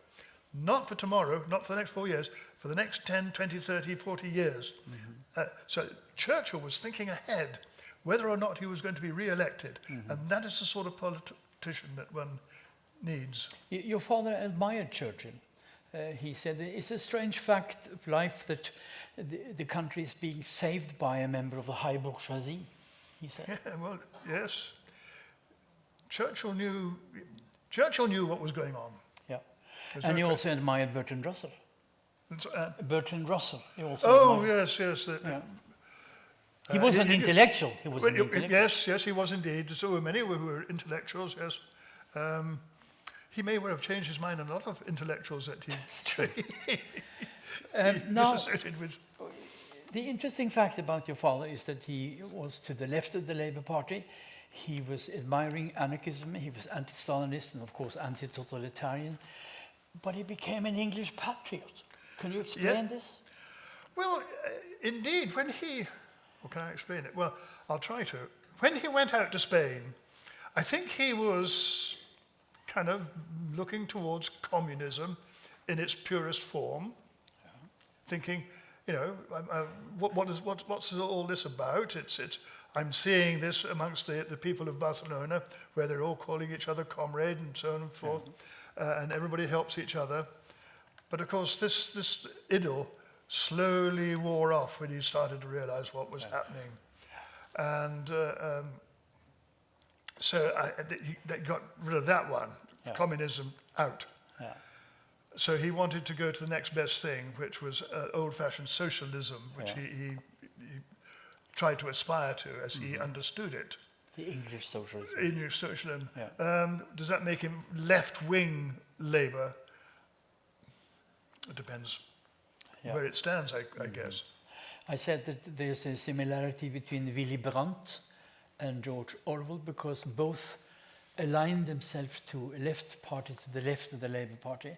Not for tomorrow, not for the next 4 years, for the next 10, 20, 30, 40 years. So Churchill was thinking ahead whether or not he was going to be re-elected. And that is the sort of politician that one needs. Your father admired Churchill. He said, it's a strange fact of life that the country is being saved by a member of the high bourgeoisie, he said. Yeah, well, yes. Churchill knew what was going on. Yeah. And he also admired Bertrand Russell. Bertrand Russell. He also admired. Yes. He was an intellectual. He was an intellectual. Yes, he was indeed. So were many who were intellectuals, yes. He may well have changed his mind on a lot of intellectuals that he disassociated with. The interesting fact about your father is that he was to the left of the Labour Party. He was admiring anarchism. He was anti-Stalinist and, of course, anti-totalitarian. But he became an English patriot. Can you explain this? Well, indeed, when he... Well, can I explain it? Well, I'll try to. When he went out to Spain, I think he was kind of looking towards communism in its purest form, thinking, what's all this about? I'm seeing this amongst the people of Barcelona, where they're all calling each other comrade and so on and forth, and everybody helps each other. But of course, this idyll slowly wore off when he started to realize what was happening. And so they got rid of that one, communism out. Yeah. So he wanted to go to the next best thing, which was old-fashioned socialism, which he tried to aspire to as he understood it. The English socialism. English socialism. Yeah. Does that make him left-wing Labour? It depends where it stands, I guess. I said that there's a similarity between Willy Brandt and George Orwell because both aligned themselves to a left party, to the left of the Labour Party.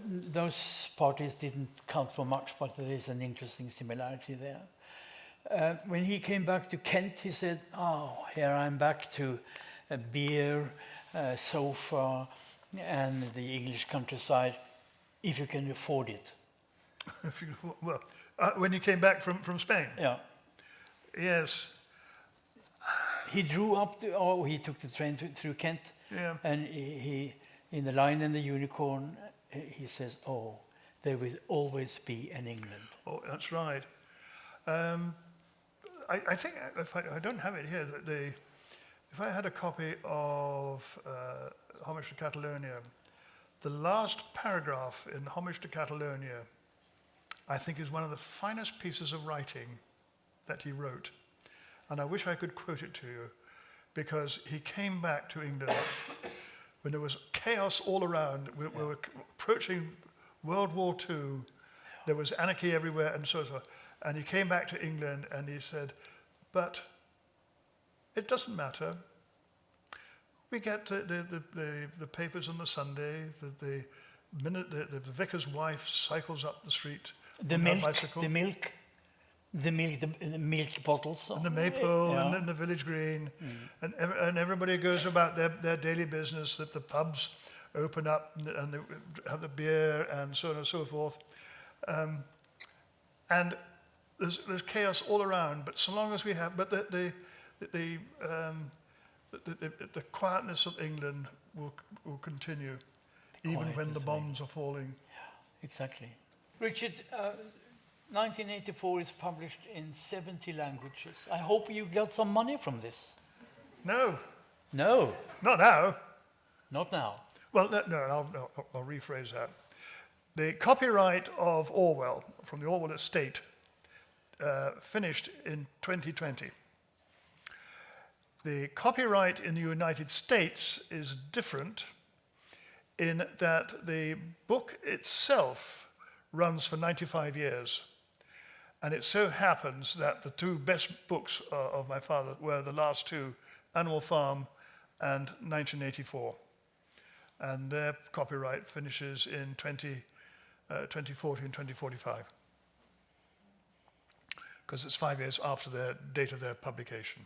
Those parties didn't count for much, but there is an interesting similarity there. When he came back to Kent, he said, here I'm back to a beer, sofa, and the English countryside, if you can afford it. Well, when he came back from Spain? Yeah. Yes. He drew up, he took the train through Kent, and he, in the Lion and the Unicorn, he says, there will always be an England. Oh, that's right. I think, I don't have it here, that if I had a copy of Homage to Catalonia, the last paragraph in Homage to Catalonia, I think is one of the finest pieces of writing that he wrote. And I wish I could quote it to you, because he came back to England when there was chaos all around. We were approaching World War II. There was anarchy everywhere and so on. And he came back to England and he said, but it doesn't matter. We get the papers on the Sunday, the minute the vicar's wife cycles up the street The on her milk, bicycle. the milk. The milk bottles. and the Maypole Yeah. and then the Village Green, and everybody goes about their daily business. That the pubs open up and they have the beer and so on and so forth, and there's chaos all around. But so long as we have, but the quietness of England will continue, even when the quietness of bombs are falling. Exactly. Richard, 1984 is published in 70 languages. I hope you got some money from this. No, No, not now. not now. Well, I'll rephrase that. The copyright of Orwell, from the Orwell estate, finished in 2020. The copyright in the United States is different in that the book itself runs for 95 years. And it so happens that the two best books of my father were the last two, Animal Farm and 1984. And their copyright finishes in 2040 and 2045. Because it's 5 years after the date of their publication.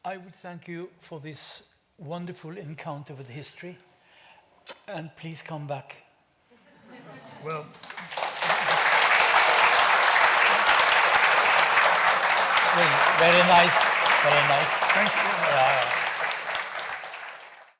I would thank you for this wonderful encounter with history. And please come back. Well, Very nice. Very nice. thank you.